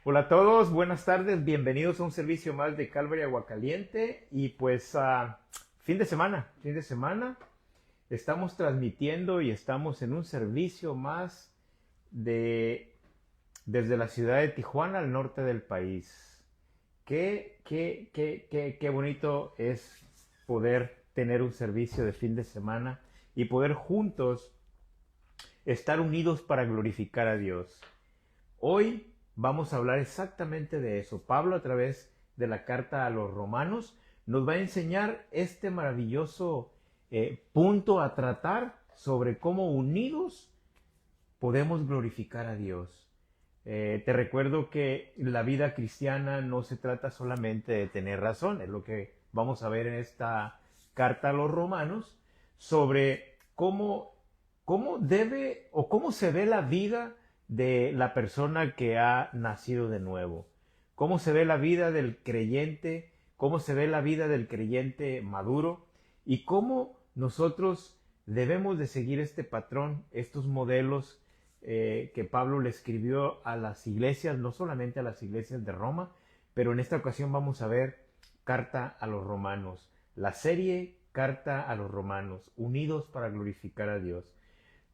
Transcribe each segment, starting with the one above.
Hola a todos, buenas tardes, bienvenidos a un servicio más de Calvary Aguacaliente y pues fin de semana estamos transmitiendo y estamos en un servicio más de desde la ciudad de Tijuana al norte del país. Qué bonito es poder tener un servicio de fin de semana y poder juntos estar unidos para glorificar a Dios. Hoy vamos a hablar exactamente de eso. Pablo, a través de la carta a los romanos, nos va a enseñar este maravilloso punto a tratar sobre cómo unidos podemos glorificar a Dios. Te recuerdo que la vida cristiana no se trata solamente de tener razón, es lo que vamos a ver en esta carta a los romanos, sobre cómo debe o cómo se ve la vida de la persona que ha nacido de nuevo, cómo se ve la vida del creyente, cómo se ve la vida del creyente maduro y cómo nosotros debemos de seguir este patrón, estos modelos que Pablo le escribió a las iglesias, no solamente a las iglesias de Roma, pero en esta ocasión vamos a ver Carta a los Romanos, la serie Carta a los Romanos, unidos para glorificar a Dios.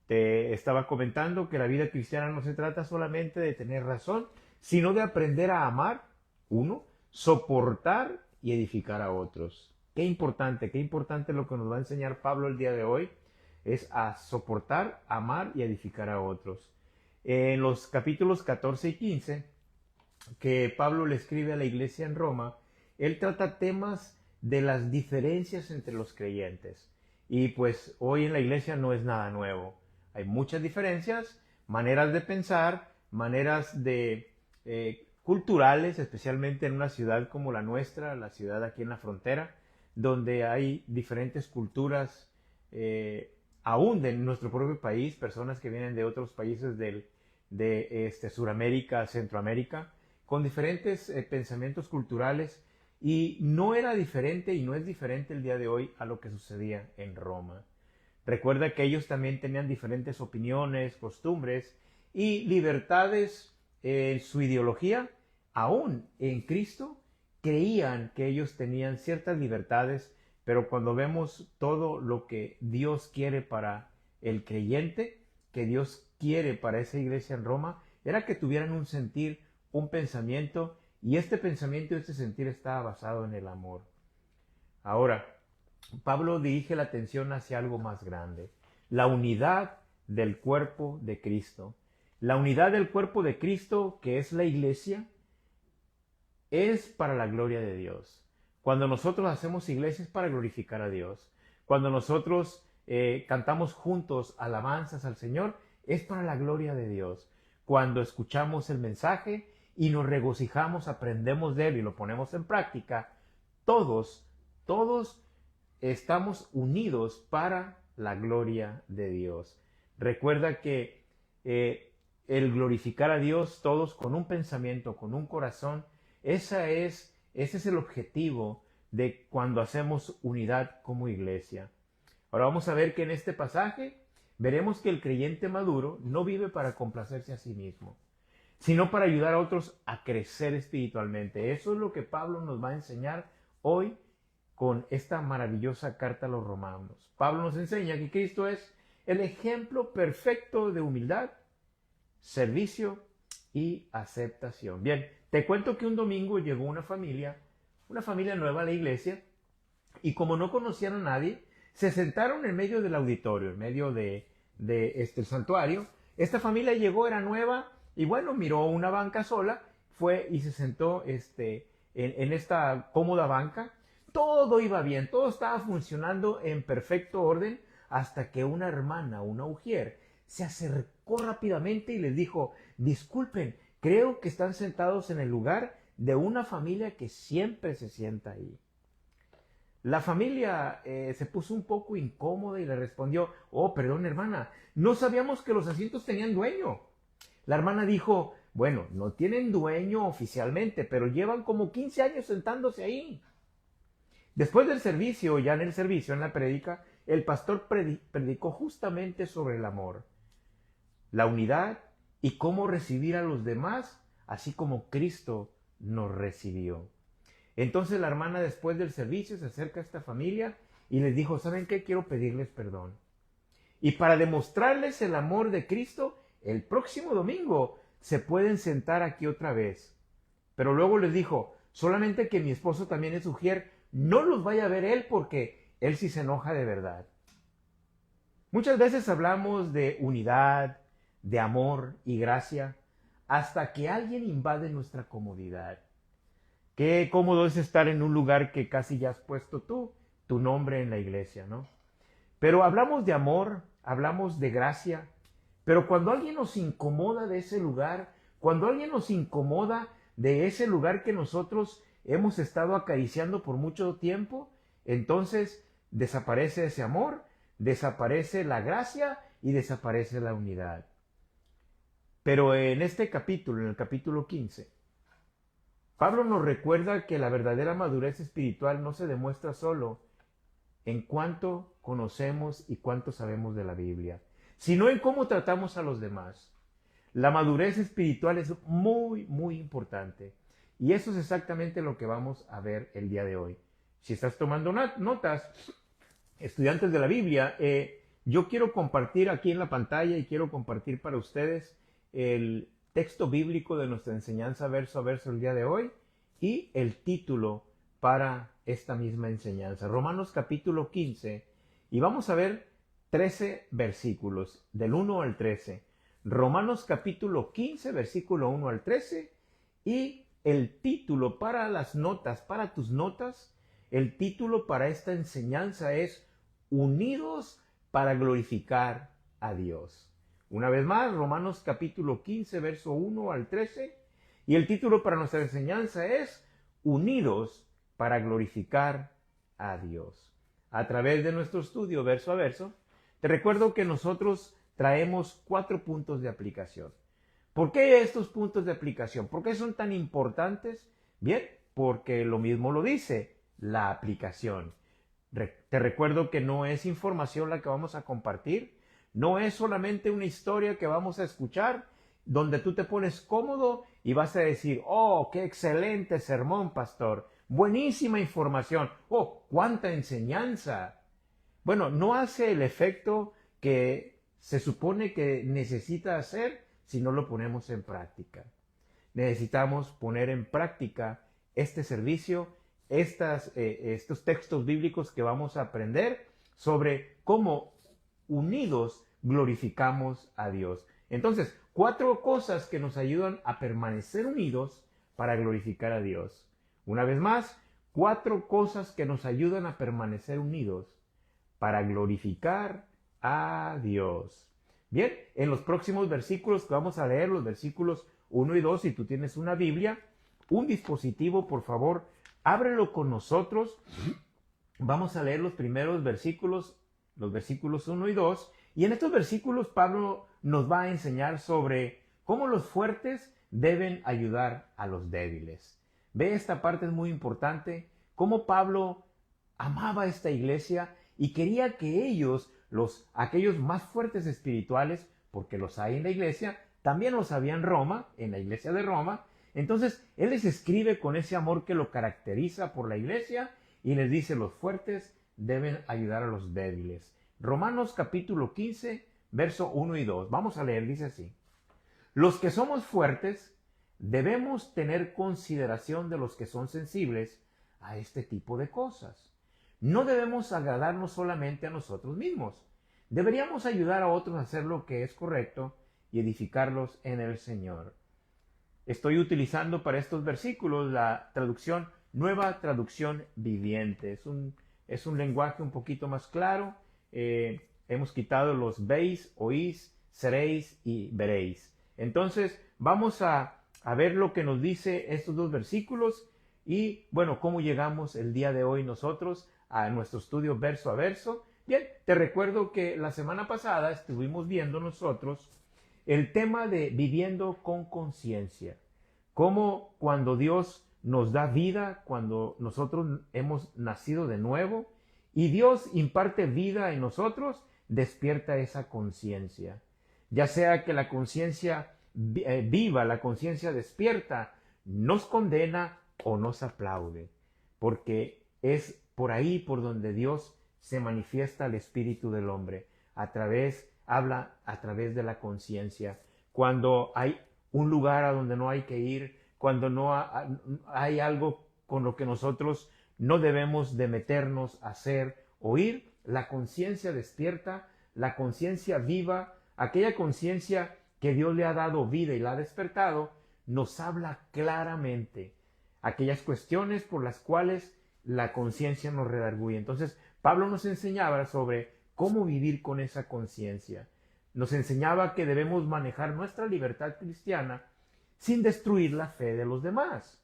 Te estaba comentando que la vida cristiana no se trata solamente de tener razón, sino de aprender a amar, uno, soportar y edificar a otros. Qué importante lo que nos va a enseñar Pablo el día de hoy, es a soportar, amar y edificar a otros. En los capítulos 14 y 15, que Pablo le escribe a la iglesia en Roma, él trata temas de las diferencias entre los creyentes. Y pues hoy en la iglesia no es nada nuevo. Hay muchas diferencias, maneras de pensar, maneras de culturales, especialmente en una ciudad como la nuestra, la ciudad aquí en la frontera, donde hay diferentes culturas, aún de nuestro propio país, personas que vienen de otros países de Suramérica, Centroamérica, con diferentes pensamientos culturales, y no era diferente y no es diferente el día de hoy a lo que sucedía en Roma. Recuerda que ellos también tenían diferentes opiniones, costumbres y libertades en su ideología. Aún en Cristo creían que ellos tenían ciertas libertades, pero cuando vemos todo lo que Dios quiere para el creyente, que Dios quiere para esa iglesia en Roma, era que tuvieran un sentir, un pensamiento, y este pensamiento y este sentir estaba basado en el amor. Ahora, Pablo dirige la atención hacia algo más grande, la unidad del cuerpo de Cristo. La unidad del cuerpo de Cristo, que es la iglesia, es para la gloria de Dios. Cuando nosotros hacemos iglesias para glorificar a Dios, cuando nosotros cantamos juntos alabanzas al Señor, es para la gloria de Dios. Cuando escuchamos el mensaje y nos regocijamos, aprendemos de él y lo ponemos en práctica, todos estamos unidos para la gloria de Dios. Recuerda que el glorificar a Dios todos con un pensamiento, con un corazón, ese es el objetivo de cuando hacemos unidad como iglesia. Ahora vamos a ver que en este pasaje veremos que el creyente maduro no vive para complacerse a sí mismo, sino para ayudar a otros a crecer espiritualmente. Eso es lo que Pablo nos va a enseñar hoy con esta maravillosa carta a los romanos. Pablo nos enseña que Cristo es el ejemplo perfecto de humildad, servicio y aceptación. Bien, te cuento que un domingo llegó una familia nueva a la iglesia, y como no conocían a nadie, se sentaron en medio del auditorio, en medio de el santuario. Esta familia llegó, era nueva, y bueno, miró una banca sola, fue y se sentó en esta cómoda banca. Todo iba bien, todo estaba funcionando en perfecto orden, hasta que una hermana, una mujer, se acercó rápidamente y les dijo: disculpen, creo que están sentados en el lugar de una familia que siempre se sienta ahí. La familia se puso un poco incómoda y le respondió: oh, perdón, hermana, no sabíamos que los asientos tenían dueño. La hermana dijo: bueno, no tienen dueño oficialmente, pero llevan como 15 años sentándose ahí. Después del servicio, ya en el servicio, en la prédica, el pastor predicó justamente sobre el amor, la unidad y cómo recibir a los demás así como Cristo nos recibió. Entonces la hermana después del servicio se acerca a esta familia y les dijo, ¿saben qué? Quiero pedirles perdón. Y para demostrarles el amor de Cristo, el próximo domingo se pueden sentar aquí otra vez. Pero luego les dijo, solamente que mi esposo también es ujier, no los vaya a ver él porque él sí se enoja de verdad. Muchas veces hablamos de unidad, de amor y gracia, hasta que alguien invade nuestra comodidad. Qué cómodo es estar en un lugar que casi ya has puesto tú, tu nombre en la iglesia, ¿no? Pero hablamos de amor, hablamos de gracia, pero cuando alguien nos incomoda de ese lugar, cuando alguien nos incomoda de ese lugar que nosotros hemos estado acariciando por mucho tiempo, entonces desaparece ese amor, desaparece la gracia y desaparece la unidad. Pero en este capítulo, en el capítulo 15, Pablo nos recuerda que la verdadera madurez espiritual no se demuestra solo en cuánto conocemos y cuánto sabemos de la Biblia, sino en cómo tratamos a los demás. La madurez espiritual es muy, muy importante. Y eso es exactamente lo que vamos a ver el día de hoy. Si estás tomando notas, estudiantes de la Biblia, yo quiero compartir aquí en la pantalla y quiero compartir para ustedes el texto bíblico de nuestra enseñanza verso a verso el día de hoy y el título para esta misma enseñanza. Romanos capítulo 15 y vamos a ver 13 versículos del 1 al 13. Romanos capítulo 15 versículo 1 al 13 y el título para las notas, para tus notas, el título para esta enseñanza es Unidos para glorificar a Dios. Una vez más, Romanos capítulo 15, verso 1 al 13. Y el título para nuestra enseñanza es Unidos para glorificar a Dios. A través de nuestro estudio verso a verso, te recuerdo que nosotros traemos 4 puntos de aplicación. ¿Por qué estos puntos de aplicación? ¿Por qué son tan importantes? Bien, porque lo mismo lo dice la aplicación. Te recuerdo que no es información la que vamos a compartir, no es solamente una historia que vamos a escuchar donde tú te pones cómodo y vas a decir, oh, qué excelente sermón, pastor, buenísima información, oh, cuánta enseñanza. Bueno, no hace el efecto que se supone que necesita hacer si no lo ponemos en práctica. Necesitamos poner en práctica este servicio, estos textos bíblicos que vamos a aprender sobre cómo unidos glorificamos a Dios. Entonces, 4 cosas que nos ayudan a permanecer unidos para glorificar a Dios. Una vez más, 4 cosas que nos ayudan a permanecer unidos para glorificar a Dios. Bien, en los próximos versículos que vamos a leer, los versículos 1 y 2, si tú tienes una Biblia, un dispositivo, por favor, ábrelo con nosotros. Vamos a leer los primeros versículos, los versículos 1 y 2, y en estos versículos Pablo nos va a enseñar sobre cómo los fuertes deben ayudar a los débiles. Ve, esta parte es muy importante, cómo Pablo amaba esta iglesia y quería que ellos, aquellos más fuertes espirituales, porque los hay en la iglesia, también los había en Roma, en la iglesia de Roma. Entonces, él les escribe con ese amor que lo caracteriza por la iglesia y les dice, los fuertes deben ayudar a los débiles. Romanos capítulo 15, verso 1 y 2. Vamos a leer, dice así. Los que somos fuertes debemos tener consideración de los que son sensibles a este tipo de cosas. No debemos agradarnos solamente a nosotros mismos. Deberíamos ayudar a otros a hacer lo que es correcto y edificarlos en el Señor. Estoy utilizando para estos versículos la traducción Nueva Traducción Viviente. Es un lenguaje un poquito más claro. Hemos quitado los veis, oís, seréis y veréis. Entonces vamos a ver lo que nos dice estos 2 versículos y bueno, cómo llegamos el día de hoy nosotros a nuestro estudio verso a verso. Bien, te recuerdo que la semana pasada estuvimos viendo nosotros el tema de viviendo con conciencia. Cómo cuando Dios nos da vida, cuando nosotros hemos nacido de nuevo y Dios imparte vida en nosotros, despierta esa conciencia. Ya sea que la conciencia viva, la conciencia despierta, nos condena o nos aplaude, porque es por ahí por donde Dios se manifiesta al espíritu del hombre, habla a través de la conciencia. Cuando hay un lugar a donde no hay que ir, cuando hay algo con lo que nosotros no debemos de meternos, hacer o ir, la conciencia despierta, la conciencia viva, aquella conciencia que Dios le ha dado vida y la ha despertado, nos habla claramente aquellas cuestiones por las cuales la conciencia nos redarguye. Entonces, Pablo nos enseñaba sobre cómo vivir con esa conciencia. Nos enseñaba que debemos manejar nuestra libertad cristiana sin destruir la fe de los demás.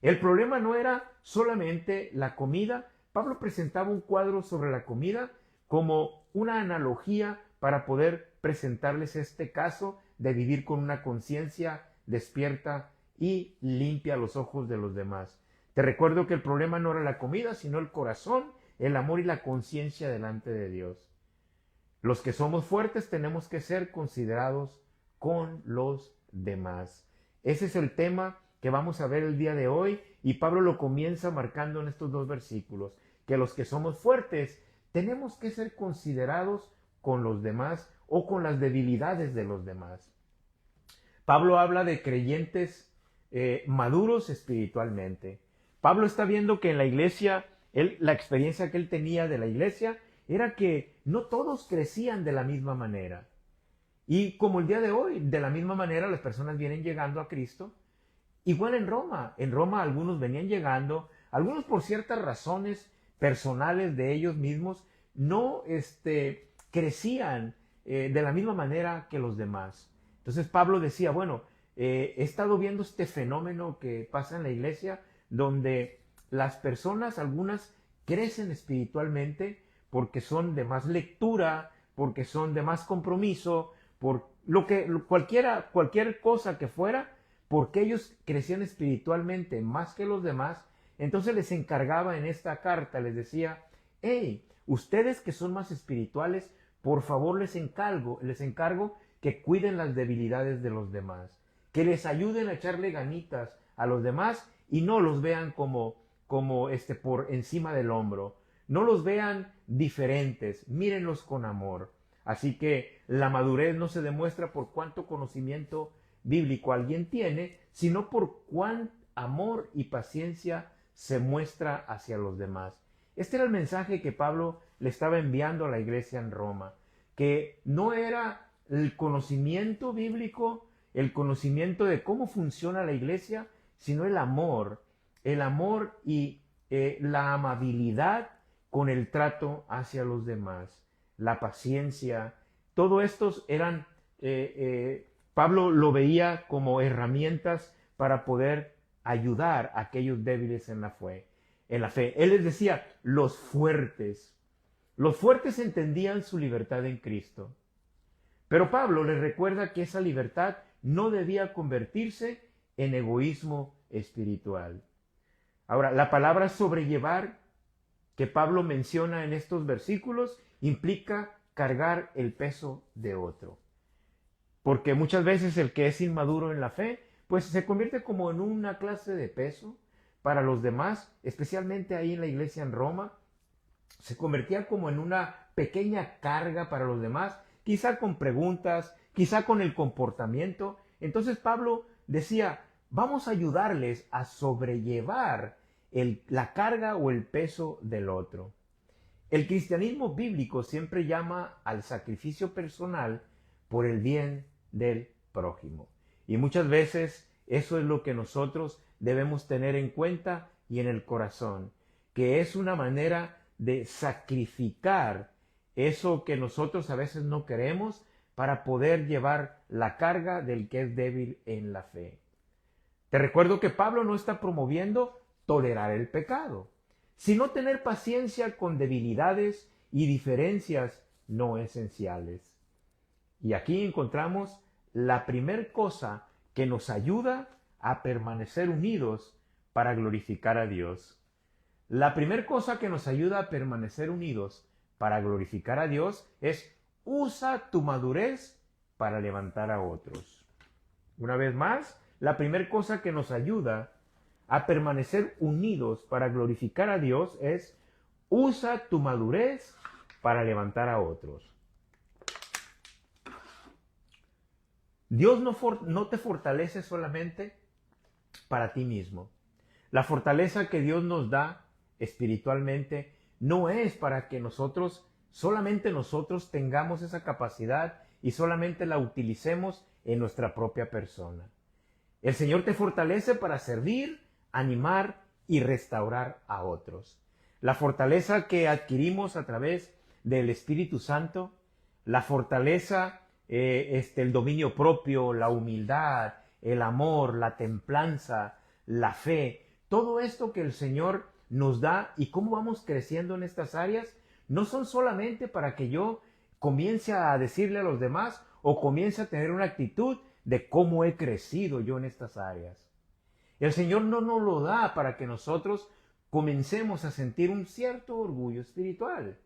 El problema no era solamente la comida. Pablo presentaba un cuadro sobre la comida como una analogía para poder presentarles este caso de vivir con una conciencia despierta y limpia a los ojos de los demás. Te recuerdo que el problema no era la comida, sino el corazón, el amor y la conciencia delante de Dios. Los que somos fuertes tenemos que ser considerados con los demás. Ese es el tema que vamos a ver el día de hoy, y Pablo lo comienza marcando en estos 2 versículos, que los que somos fuertes tenemos que ser considerados con los demás o con las debilidades de los demás. Pablo habla de creyentes maduros espiritualmente. Pablo está viendo que en la iglesia, la experiencia que él tenía de la iglesia era que no todos crecían de la misma manera. Y como el día de hoy, de la misma manera las personas vienen llegando a Cristo. Igual en Roma. En Roma algunos venían llegando, algunos por ciertas razones personales de ellos mismos, no crecían de la misma manera que los demás. Entonces Pablo decía, bueno, he estado viendo este fenómeno que pasa en la iglesia, donde las personas, algunas, crecen espiritualmente porque son de más lectura, porque son de más compromiso, por cualquier cosa que fuera, porque ellos crecían espiritualmente más que los demás. Entonces les encargaba en esta carta, les decía, hey, ustedes que son más espirituales, por favor les encargo que cuiden las debilidades de los demás, que les ayuden a echarle ganitas a los demás y no los vean como por encima del hombro, no los vean diferentes, mírenlos con amor. Así que la madurez no se demuestra por cuánto conocimiento bíblico alguien tiene, sino por cuán amor y paciencia se muestra hacia los demás. Este era el mensaje que Pablo le estaba enviando a la iglesia en Roma, que no era el conocimiento bíblico, el conocimiento de cómo funciona la iglesia, sino el amor y la amabilidad con el trato hacia los demás, la paciencia. Todo estos eran, Pablo lo veía como herramientas para poder ayudar a aquellos débiles en la fe. Él les decía, los fuertes entendían su libertad en Cristo. Pero Pablo les recuerda que esa libertad no debía convertirse en egoísmo espiritual. Ahora, la palabra sobrellevar que Pablo menciona en estos versículos implica cargar el peso de otro. Porque muchas veces el que es inmaduro en la fe, pues se convierte como en una clase de peso para los demás, especialmente ahí en la iglesia en Roma. Se convertía como en una pequeña carga para los demás, quizá con preguntas, quizá con el comportamiento. Entonces Pablo decía, vamos a ayudarles a sobrellevar la carga o el peso del otro. El cristianismo bíblico siempre llama al sacrificio personal por el bien del prójimo. Y muchas veces eso es lo que nosotros debemos tener en cuenta y en el corazón, que es una manera de sacrificar eso que nosotros a veces no queremos para poder llevar la carga del que es débil en la fe. Te recuerdo que Pablo no está promoviendo tolerar el pecado, sino tener paciencia con debilidades y diferencias no esenciales. Y aquí encontramos la primer cosa que nos ayuda a permanecer unidos para glorificar a Dios. La primer cosa que nos ayuda a permanecer unidos para glorificar a Dios es usa tu madurez para levantar a otros. Una vez más, la primera cosa que nos ayuda a permanecer unidos para glorificar a Dios es: usa tu madurez para levantar a otros. Dios no te fortalece solamente para ti mismo. La fortaleza que Dios nos da espiritualmente no es para que solamente nosotros tengamos esa capacidad y solamente la utilicemos en nuestra propia persona. El Señor te fortalece para servir, animar y restaurar a otros. La fortaleza que adquirimos a través del Espíritu Santo, la fortaleza, el dominio propio, la humildad, el amor, la templanza, la fe, todo esto que el Señor nos da y cómo vamos creciendo en estas áreas, no son solamente para que yo comience a decirle a los demás o comience a tener una actitud de cómo he crecido yo en estas áreas. El Señor no nos lo da para que nosotros comencemos a sentir un cierto orgullo espiritual.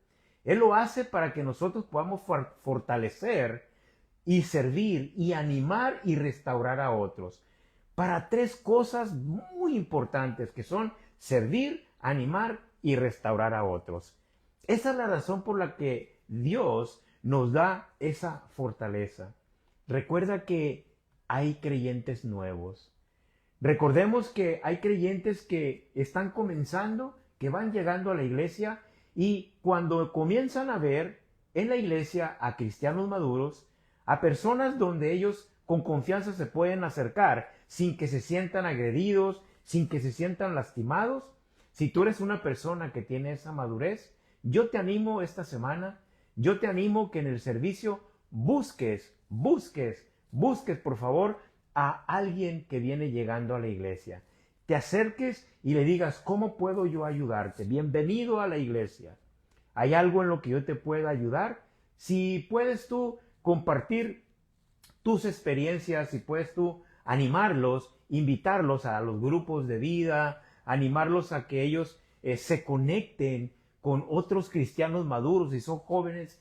Él lo hace para que nosotros podamos fortalecer y servir y animar y restaurar a otros. Para tres cosas muy importantes que son servir, animar y restaurar a otros. Esa es la razón por la que Dios nos da esa fortaleza. Recuerda que hay creyentes nuevos. Recordemos que hay creyentes que están comenzando, que van llegando a la iglesia y cuando comienzan a ver en la iglesia a cristianos maduros, a personas donde ellos con confianza se pueden acercar sin que se sientan agredidos, sin que se sientan lastimados. Si tú eres una persona que tiene esa madurez, yo te animo esta semana, yo te animo que en el servicio busques por favor a alguien que viene llegando a la iglesia. Te acerques y le digas: ¿cómo puedo yo ayudarte? Bienvenido a la iglesia. ¿Hay algo en lo que yo te pueda ayudar? Si puedes tú compartir tus experiencias, si puedes tú animarlos, invitarlos a los grupos de vida, animarlos a que ellos se conecten con otros cristianos maduros, si son jóvenes,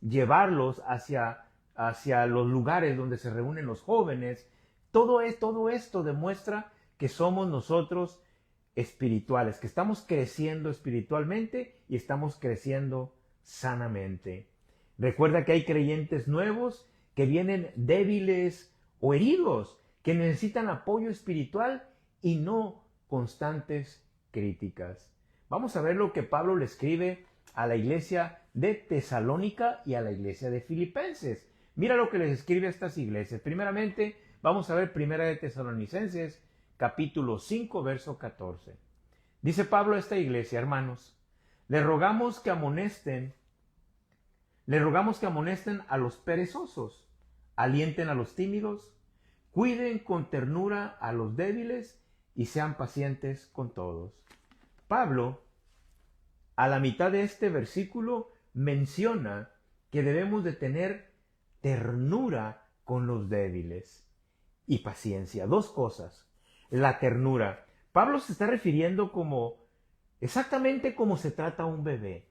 llevarlos hacia los lugares donde se reúnen los jóvenes. Todo esto demuestra que somos nosotros espirituales, que estamos creciendo espiritualmente y estamos creciendo sanamente. Recuerda que hay creyentes nuevos que vienen débiles o heridos, que necesitan apoyo espiritual y no constantes críticas. Vamos a ver lo que Pablo le escribe a la iglesia de Tesalónica y a la iglesia de Filipenses. Mira lo que les escribe a estas iglesias. Primeramente, vamos a ver Primera de Tesalonicenses, capítulo 5, verso 14. Dice Pablo a esta iglesia: hermanos, les rogamos que amonesten a los perezosos, alienten a los tímidos, cuiden con ternura a los débiles y sean pacientes con todos. Pablo, a la mitad de este versículo, menciona que debemos de tener ternura con los débiles y paciencia. Dos cosas. La ternura. Pablo se está refiriendo exactamente como se trata a un bebé.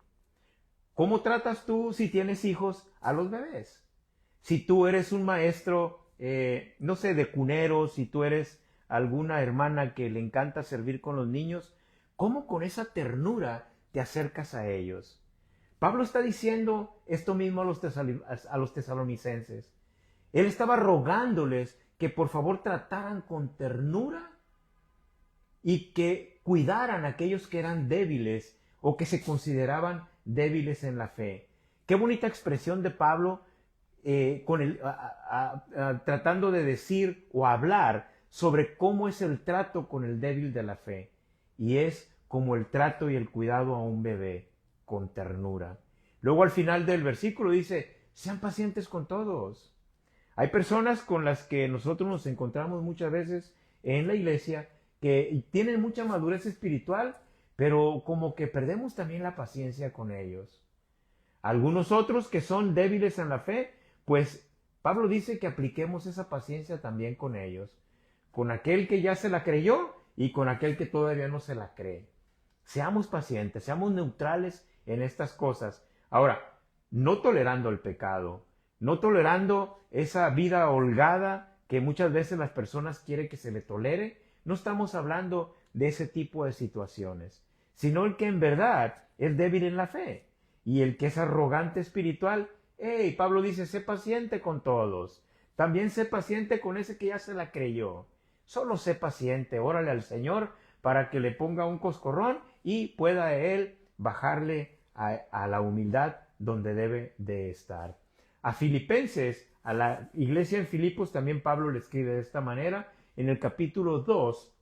¿Cómo tratas tú, si tienes hijos, a los bebés? Si tú eres un maestro, no sé, de cuneros, si tú eres alguna hermana que le encanta servir con los niños, ¿cómo con esa ternura te acercas a ellos? Pablo está diciendo esto mismo a los tesalonicenses. Él estaba rogándoles que por favor trataran con ternura y que cuidaran a aquellos que eran débiles o que se consideraban débiles en la fe. Qué bonita expresión de Pablo tratando de decir o hablar sobre cómo es el trato con el débil de la fe. Y es como el trato y el cuidado a un bebé, con ternura. Luego al final del versículo dice: sean pacientes con todos. Hay personas con las que nosotros nos encontramos muchas veces en la iglesia que tienen mucha madurez espiritual, pero como que perdemos también la paciencia con ellos. Algunos otros que son débiles en la fe, pues Pablo dice que apliquemos esa paciencia también con ellos, con aquel que ya se la creyó y con aquel que todavía no se la cree. Seamos pacientes, seamos neutrales en estas cosas. Ahora, no tolerando el pecado, no tolerando esa vida holgada que muchas veces las personas quieren que se le tolere. No estamos hablando de ese tipo de situaciones, sino el que en verdad es débil en la fe y el que es arrogante espiritual. Hey, Pablo dice, sé paciente con todos. También sé paciente con ese que ya se la creyó. Solo sé paciente, órale al Señor para que le ponga un coscorrón y pueda él bajarle a la humildad donde debe de estar. A Filipenses, a la iglesia en Filipos, también Pablo le escribe de esta manera, en el capítulo 2,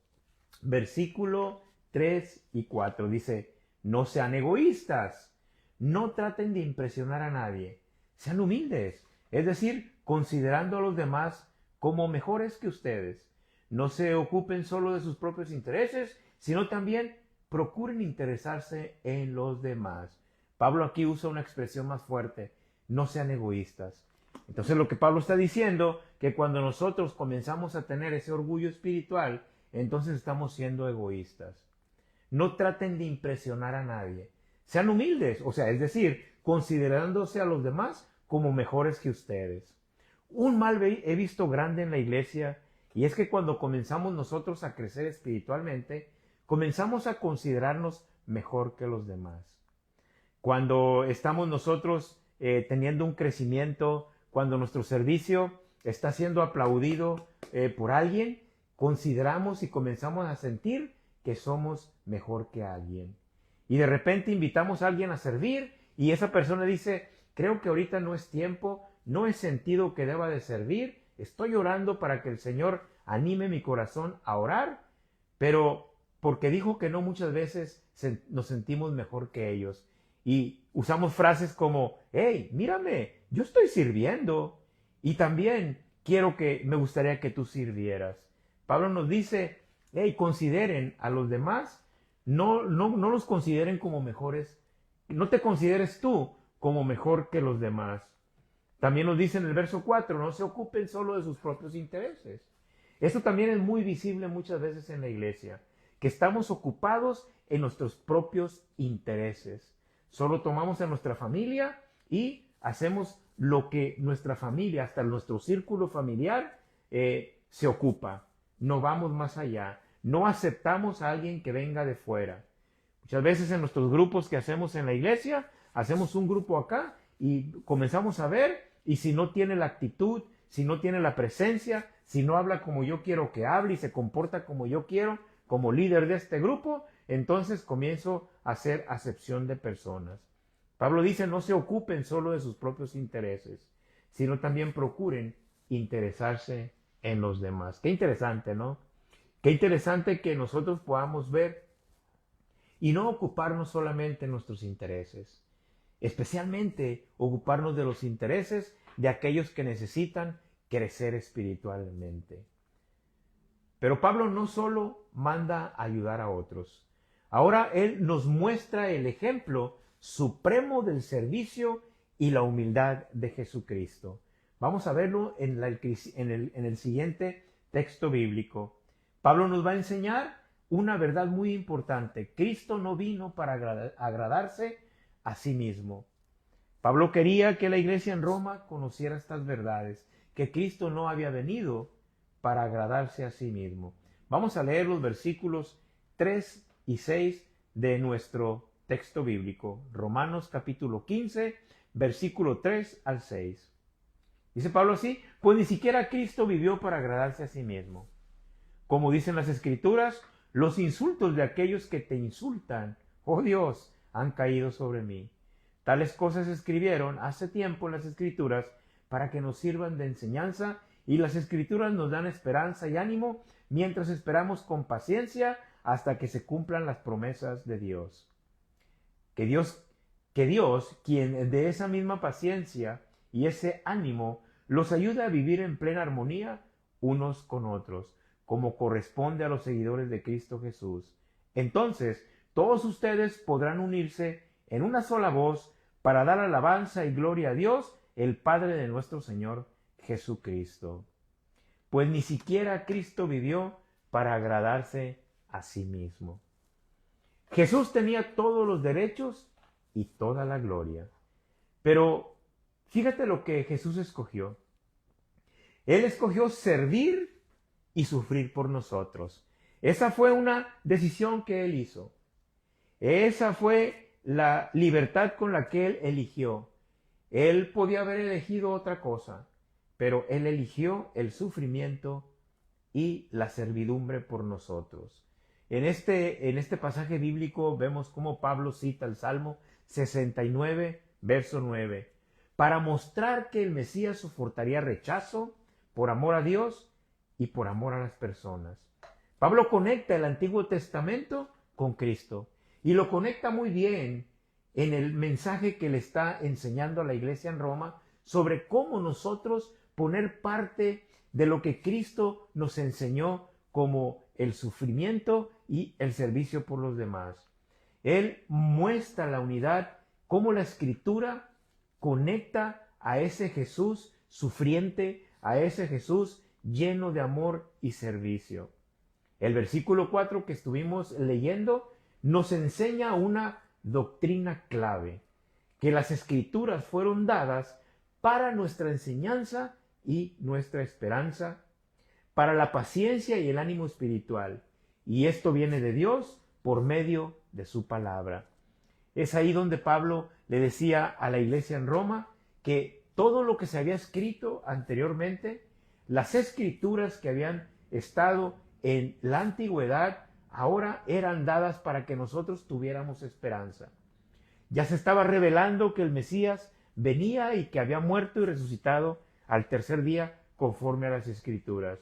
versículo 3 y 4, dice, no sean egoístas, no traten de impresionar a nadie, sean humildes, es decir, considerando a los demás como mejores que ustedes. No se ocupen solo de sus propios intereses, sino también procuren interesarse en los demás. Pablo aquí usa una expresión más fuerte, no sean egoístas. Entonces lo que Pablo está diciendo, que cuando nosotros comenzamos a tener ese orgullo espiritual, entonces estamos siendo egoístas. No traten de impresionar a nadie. Sean humildes, o sea, es decir, considerándose a los demás como mejores que ustedes. Un mal he visto grande en la iglesia, y es que cuando comenzamos nosotros a crecer espiritualmente, comenzamos a considerarnos mejor que los demás. Cuando estamos nosotros teniendo un crecimiento, cuando nuestro servicio está siendo aplaudido por alguien, consideramos y comenzamos a sentir que somos mejor que alguien. Y de repente invitamos a alguien a servir y esa persona dice, creo que ahorita no es tiempo, no he sentido que deba de servir, estoy orando para que el Señor anime mi corazón a orar, pero porque dijo que no, muchas veces nos sentimos mejor que ellos. Y usamos frases como, hey, mírame, yo estoy sirviendo y también me gustaría que tú sirvieras. Pablo nos dice, hey, consideren a los demás, no los consideren como mejores, no te consideres tú como mejor que los demás. También nos dice en el verso 4, no se ocupen solo de sus propios intereses. Esto también es muy visible muchas veces en la iglesia, que estamos ocupados en nuestros propios intereses. Solo tomamos a nuestra familia y hacemos lo que nuestra familia, hasta nuestro círculo familiar, se ocupa. No vamos más allá. No aceptamos a alguien que venga de fuera. Muchas veces en nuestros grupos que hacemos en la iglesia, hacemos un grupo acá y comenzamos a ver, y si no tiene la actitud, si no tiene la presencia, si no habla como yo quiero que hable y se comporta como yo quiero, como líder de este grupo, entonces comienzo a hacer acepción de personas. Pablo dice, no se ocupen solo de sus propios intereses, sino también procuren interesarse en los demás. Qué interesante, ¿no? Qué interesante que nosotros podamos ver y no ocuparnos solamente en nuestros intereses, especialmente ocuparnos de los intereses de aquellos que necesitan crecer espiritualmente. Pero Pablo no solo manda a ayudar a otros. Ahora él nos muestra el ejemplo supremo del servicio y la humildad de Jesucristo. Vamos a verlo en el siguiente texto bíblico. Pablo nos va a enseñar una verdad muy importante. Cristo no vino para agradarse a sí mismo. Pablo quería que la iglesia en Roma conociera estas verdades, que Cristo no había venido para agradarse a sí mismo. Vamos a leer los versículos 3 y 6 de nuestro texto bíblico. Romanos capítulo 15, versículo 3 al 6. Dice Pablo así, pues ni siquiera Cristo vivió para agradarse a sí mismo. Como dicen las Escrituras, los insultos de aquellos que te insultan, oh Dios, han caído sobre mí. Tales cosas se escribieron hace tiempo en las Escrituras para que nos sirvan de enseñanza, y las Escrituras nos dan esperanza y ánimo mientras esperamos con paciencia hasta que se cumplan las promesas de Dios. Que Dios, quien de esa misma paciencia y ese ánimo los ayude a vivir en plena armonía unos con otros, como corresponde a los seguidores de Cristo Jesús. Entonces, todos ustedes podrán unirse en una sola voz para dar alabanza y gloria a Dios, el Padre de nuestro Señor Jesucristo. Pues ni siquiera Cristo vivió para agradarse a sí mismo. Jesús tenía todos los derechos y toda la gloria, pero Fíjate lo que Jesús escogió. Él escogió servir y sufrir por nosotros. Esa fue una decisión que Él hizo. Esa fue la libertad con la que Él eligió. Él podía haber elegido otra cosa, pero Él eligió el sufrimiento y la servidumbre por nosotros. En este pasaje bíblico vemos cómo Pablo cita el Salmo 69, verso 9, para mostrar que el Mesías soportaría rechazo por amor a Dios y por amor a las personas. Pablo conecta el Antiguo Testamento con Cristo y lo conecta muy bien en el mensaje que le está enseñando a la iglesia en Roma sobre cómo nosotros poner parte de lo que Cristo nos enseñó como el sufrimiento y el servicio por los demás. Él muestra la unidad, cómo la Escritura conecta a ese Jesús sufriente, a ese Jesús lleno de amor y servicio. El versículo 4 que estuvimos leyendo nos enseña una doctrina clave, que las Escrituras fueron dadas para nuestra enseñanza y nuestra esperanza, para la paciencia y el ánimo espiritual. Y esto viene de Dios por medio de su palabra. Es ahí donde Pablo le decía a la iglesia en Roma que todo lo que se había escrito anteriormente, las escrituras que habían estado en la antigüedad, ahora eran dadas para que nosotros tuviéramos esperanza. Ya se estaba revelando que el Mesías venía y que había muerto y resucitado al tercer día conforme a las escrituras.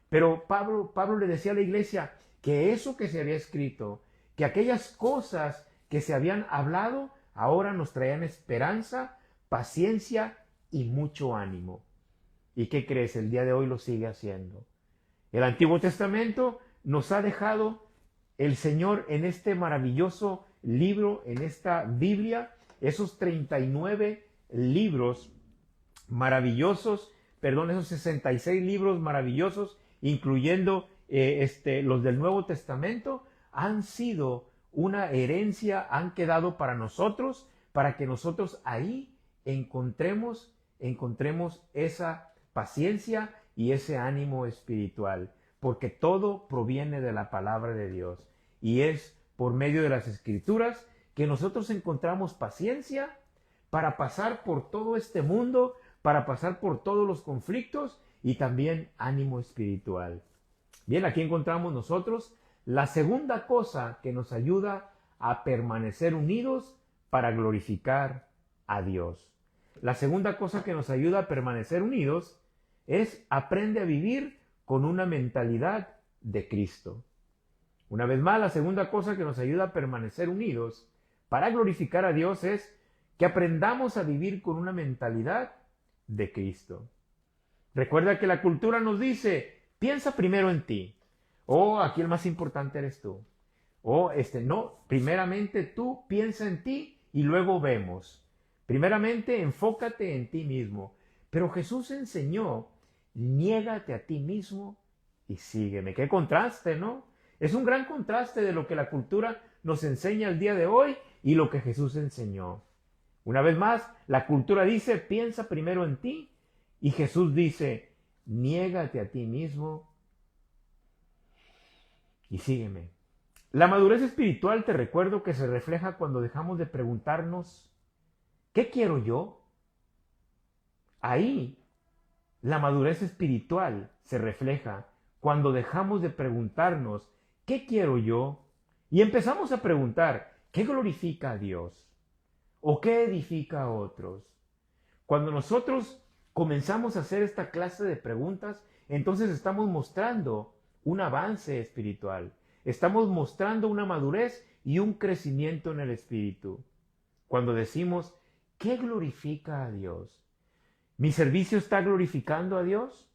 Pero Pablo le decía a la iglesia que eso que se había escrito, que aquellas cosas que se habían hablado, ahora nos traían esperanza, paciencia y mucho ánimo. ¿Y qué crees? El día de hoy lo sigue haciendo. El Antiguo Testamento nos ha dejado el Señor en este maravilloso libro, en esta Biblia, esos 39 libros maravillosos, esos 66 libros maravillosos, incluyendo los del Nuevo Testamento, han sido una herencia, han quedado para nosotros, para que nosotros ahí encontremos esa paciencia y ese ánimo espiritual, porque todo proviene de la palabra de Dios y es por medio de las Escrituras que nosotros encontramos paciencia para pasar por todo este mundo, para pasar por todos los conflictos y también ánimo espiritual. Bien, aquí encontramos nosotros la segunda cosa que nos ayuda a permanecer unidos para glorificar a Dios. La segunda cosa que nos ayuda a permanecer unidos es aprende a vivir con una mentalidad de Cristo. Una vez más, la segunda cosa que nos ayuda a permanecer unidos para glorificar a Dios es que aprendamos a vivir con una mentalidad de Cristo. Recuerda que la cultura nos dice, piensa primero en ti. Aquí el más importante eres tú. No, primeramente tú piensa en ti y luego vemos. Primeramente enfócate en ti mismo. Pero Jesús enseñó, niégate a ti mismo y sígueme. Qué contraste, ¿no? Es un gran contraste de lo que la cultura nos enseña el día de hoy y lo que Jesús enseñó. Una vez más, la cultura dice, piensa primero en ti, y Jesús dice, niégate a ti mismo y sígueme. La madurez espiritual, te recuerdo que se refleja cuando dejamos de preguntarnos, ¿qué quiero yo? Ahí, la madurez espiritual se refleja cuando dejamos de preguntarnos, ¿qué quiero yo? Y empezamos a preguntar, ¿qué glorifica a Dios? ¿O qué edifica a otros? Cuando nosotros comenzamos a hacer esta clase de preguntas, entonces estamos mostrando un avance espiritual. Estamos mostrando una madurez y un crecimiento en el espíritu. Cuando decimos, ¿qué glorifica a Dios? ¿Mi servicio está glorificando a Dios?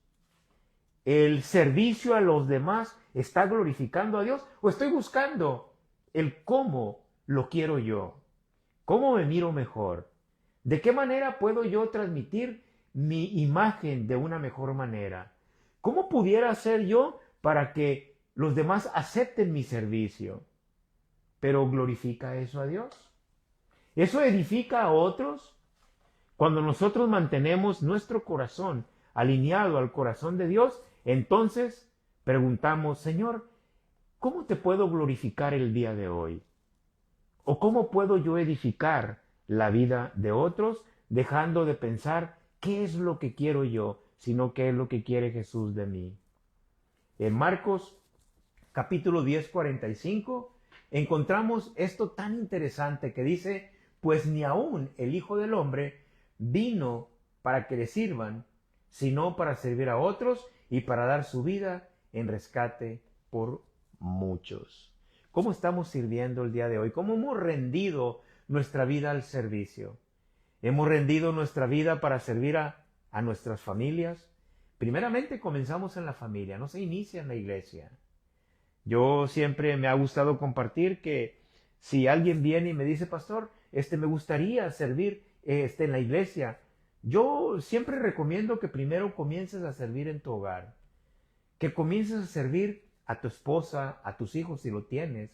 ¿El servicio a los demás está glorificando a Dios? ¿O estoy buscando el cómo lo quiero yo? ¿Cómo me miro mejor? ¿De qué manera puedo yo transmitir mi imagen de una mejor manera? ¿Cómo pudiera hacer yo para que los demás acepten mi servicio? ¿Pero glorifica eso a Dios? ¿Eso edifica a otros? Cuando nosotros mantenemos nuestro corazón alineado al corazón de Dios, entonces preguntamos, Señor, ¿cómo te puedo glorificar el día de hoy? ¿O cómo puedo yo edificar la vida de otros, dejando de pensar qué es lo que quiero yo, sino qué es lo que quiere Jesús de mí? En Marcos capítulo 10, 45, encontramos esto tan interesante que dice, pues ni aún el Hijo del Hombre vino para que le sirvan, sino para servir a otros y para dar su vida en rescate por muchos. ¿Cómo estamos sirviendo el día de hoy? ¿Cómo hemos rendido nuestra vida al servicio? ¿Hemos rendido nuestra vida para servir a nuestras familias? Primeramente comenzamos en la familia, no se inicia en la iglesia. Yo siempre me ha gustado compartir que si alguien viene y me dice, pastor, me gustaría servir en la iglesia, yo siempre recomiendo que primero comiences a servir en tu hogar, que comiences a servir a tu esposa, a tus hijos si lo tienes,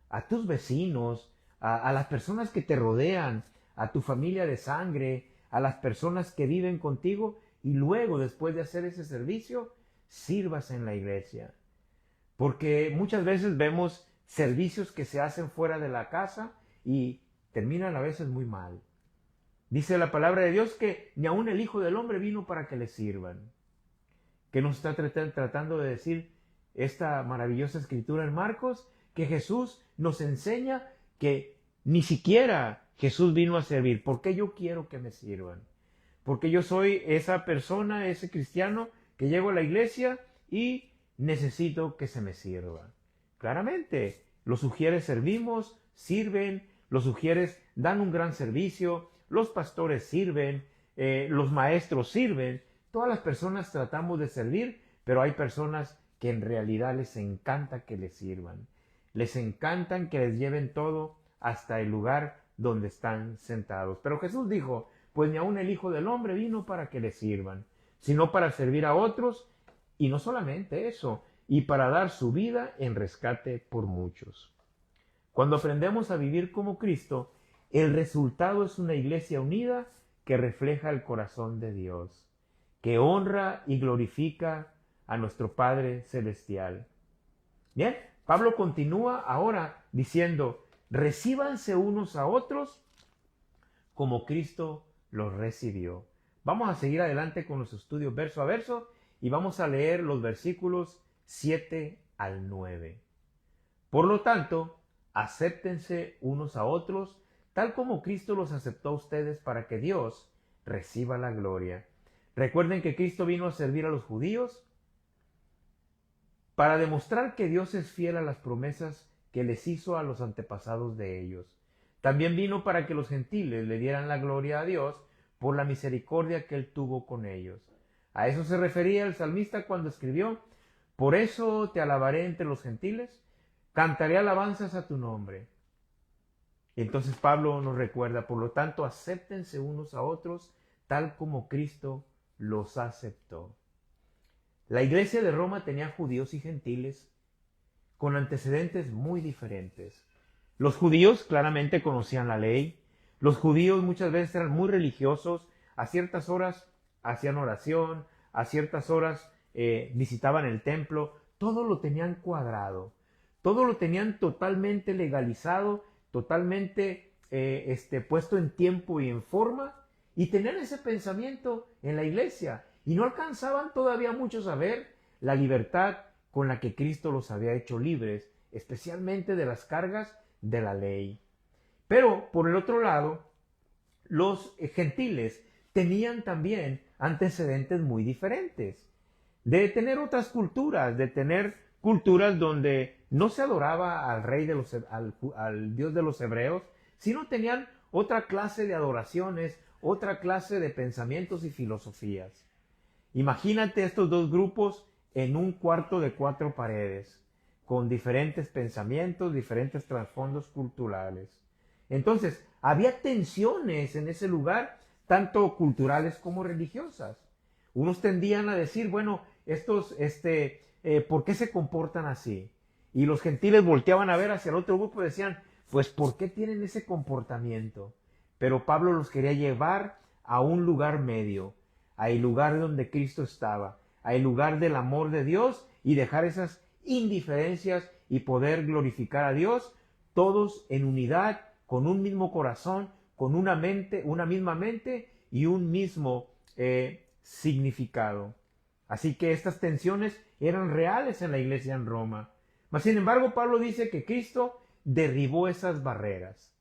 a tus vecinos, a las personas que te rodean, a tu familia de sangre, a las personas que viven contigo, y luego, después de hacer ese servicio, sirvas en la iglesia. Porque muchas veces vemos servicios que se hacen fuera de la casa y terminan a veces muy mal. Dice la palabra de Dios que ni aun el Hijo del Hombre vino para que le sirvan. ¿Qué nos está tratando de decir esta maravillosa escritura en Marcos? Que Jesús nos enseña que ni siquiera Jesús vino a servir. ¿Por qué yo quiero que me sirvan? Porque yo soy esa persona, ese cristiano que llego a la iglesia y necesito que se me sirva. Claramente, los sugieres servimos, sirven, los sugieres dan un gran servicio, los pastores sirven, los maestros sirven, todas las personas tratamos de servir, pero hay personas que en realidad les encanta que les sirvan. Les encantan que les lleven todo hasta el lugar donde están sentados. Pero Jesús dijo, pues ni aun el Hijo del Hombre vino para que le sirvan, sino para servir a otros, y no solamente eso, y para dar su vida en rescate por muchos. Cuando aprendemos a vivir como Cristo, el resultado es una iglesia unida que refleja el corazón de Dios, que honra y glorifica a nuestro Padre Celestial. Bien, Pablo continúa ahora diciendo, recíbanse unos a otros como Cristo los recibió. Vamos a seguir adelante con los estudios verso a verso y vamos a leer los versículos 7 al 9. Por lo tanto, acéptense unos a otros, tal como Cristo los aceptó a ustedes para que Dios reciba la gloria. Recuerden que Cristo vino a servir a los judíos para demostrar que Dios es fiel a las promesas que les hizo a los antepasados de ellos. También vino para que los gentiles le dieran la gloria a Dios por la misericordia que Él tuvo con ellos. A eso se refería el salmista cuando escribió, por eso te alabaré entre los gentiles, cantaré alabanzas a tu nombre. Entonces Pablo nos recuerda, por lo tanto, acéptense unos a otros tal como Cristo los aceptó. La iglesia de Roma tenía judíos y gentiles con antecedentes muy diferentes. Los judíos claramente conocían la ley. Los judíos muchas veces eran muy religiosos. A ciertas horas hacían oración, a ciertas horas visitaban el templo. Todo lo tenían cuadrado. Todo lo tenían totalmente legalizado, totalmente puesto en tiempo y en forma. Y tenían ese pensamiento en la iglesia. Y no alcanzaban todavía muchos a ver la libertad con la que Cristo los había hecho libres, especialmente de las cargas de la ley. Pero, por el otro lado, los gentiles tenían también antecedentes muy diferentes, de tener otras culturas, de tener culturas donde no se adoraba al rey al Dios de los hebreos, sino tenían otra clase de adoraciones, otra clase de pensamientos y filosofías. Imagínate estos dos grupos en un cuarto de 4 paredes, con diferentes pensamientos, diferentes trasfondos culturales. Entonces, había tensiones en ese lugar, tanto culturales como religiosas. Unos tendían a decir, bueno, ¿por qué se comportan así? Y los gentiles volteaban a ver hacia el otro grupo y decían, pues, ¿por qué tienen ese comportamiento? Pero Pablo los quería llevar a un lugar medio, al lugar donde Cristo estaba, al lugar del amor de Dios y dejar esas indiferencias y poder glorificar a Dios, todos en unidad, con un mismo corazón, con una misma mente y un mismo significado. Así que estas tensiones eran reales en la iglesia en Roma. Mas, sin embargo, Pablo dice que Cristo derribó esas barreras.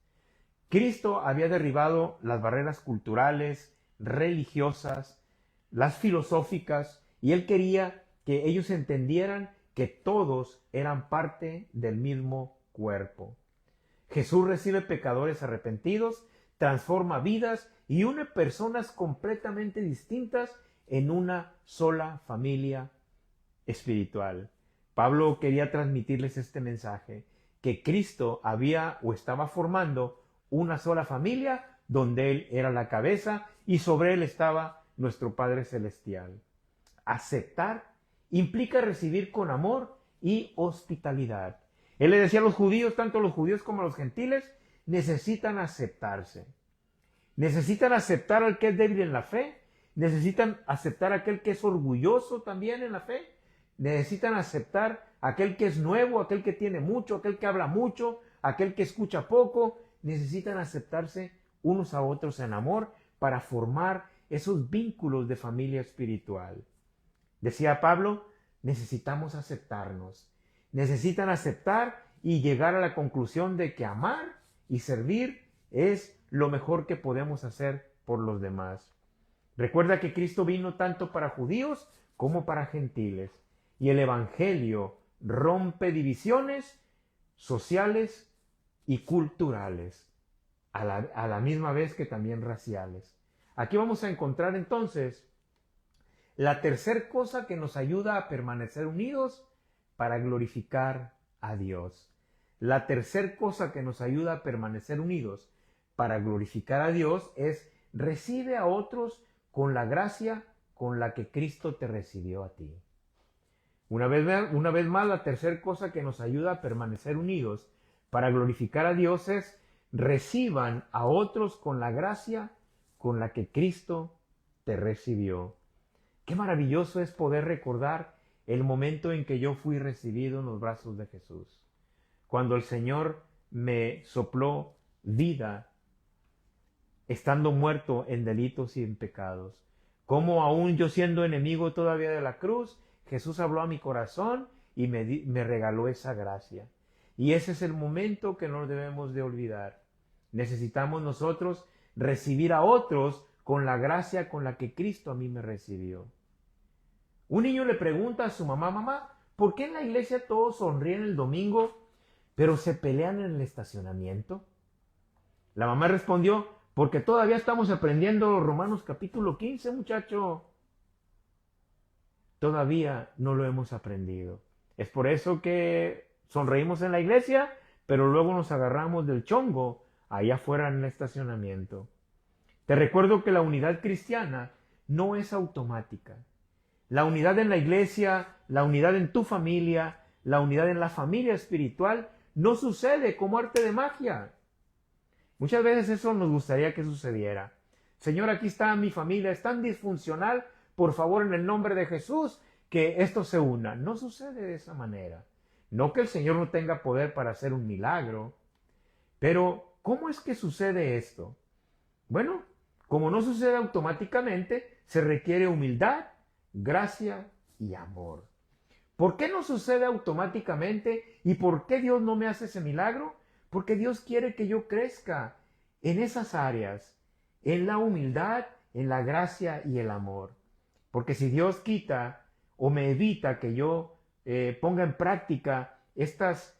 Cristo había derribado las barreras culturales, religiosas, las filosóficas, y él quería que ellos entendieran que todos eran parte del mismo cuerpo. Jesús recibe pecadores arrepentidos, transforma vidas y une personas completamente distintas en una sola familia espiritual. Pablo quería transmitirles este mensaje, que Cristo había o estaba formando una sola familia donde Él era la cabeza y sobre Él estaba nuestro Padre Celestial. Aceptar implica recibir con amor y hospitalidad. Él le decía a los judíos, tanto los judíos como los gentiles, necesitan aceptarse. Necesitan aceptar al que es débil en la fe. Necesitan aceptar a aquel que es orgulloso también en la fe. Necesitan aceptar a aquel que es nuevo, aquel que tiene mucho, aquel que habla mucho, aquel que escucha poco. Necesitan aceptarse unos a otros en amor para formar esos vínculos de familia espiritual. Decía Pablo, necesitamos aceptarnos. Necesitan aceptar y llegar a la conclusión de que amar y servir es lo mejor que podemos hacer por los demás. Recuerda que Cristo vino tanto para judíos como para gentiles. Y el Evangelio rompe divisiones sociales y culturales, a la misma vez que también raciales. Aquí vamos a encontrar entonces la tercera cosa que nos ayuda a permanecer unidos para glorificar a Dios. La tercera cosa que nos ayuda a permanecer unidos para glorificar a Dios es: recibe a otros con la gracia con la que Cristo te recibió a ti. Una vez más, la tercera cosa que nos ayuda a permanecer unidos para glorificar a Dios es: reciban a otros con la gracia con la que Cristo te recibió. Qué maravilloso es poder recordar el momento en que yo fui recibido en los brazos de Jesús. Cuando el Señor me sopló vida, estando muerto en delitos y en pecados. Como aún yo siendo enemigo todavía de la cruz, Jesús habló a mi corazón y me regaló esa gracia. Y ese es el momento que no debemos de olvidar. Necesitamos nosotros recibir a otros con la gracia con la que Cristo a mí me recibió. Un niño le pregunta a su mamá: mamá, ¿por qué en la iglesia todos sonríen el domingo, pero se pelean en el estacionamiento? La mamá respondió: porque todavía estamos aprendiendo Romanos capítulo 15, muchacho. Todavía no lo hemos aprendido. Es por eso que sonreímos en la iglesia, pero luego nos agarramos del chongo allá afuera en el estacionamiento. Te recuerdo que la unidad cristiana no es automática. La unidad en la iglesia, la unidad en tu familia, la unidad en la familia espiritual no sucede como arte de magia. Muchas veces eso nos gustaría que sucediera. Señor, aquí está mi familia, es tan disfuncional, por favor, en el nombre de Jesús, que esto se una. No sucede de esa manera. No que el Señor no tenga poder para hacer un milagro, pero ¿cómo es que sucede esto? Bueno, como no sucede automáticamente, se requiere humildad, gracia y amor. ¿Por qué no sucede automáticamente y por qué Dios no me hace ese milagro? Porque Dios quiere que yo crezca en esas áreas, en la humildad, en la gracia y el amor. Porque si Dios quita o me evita que yo ponga en práctica estas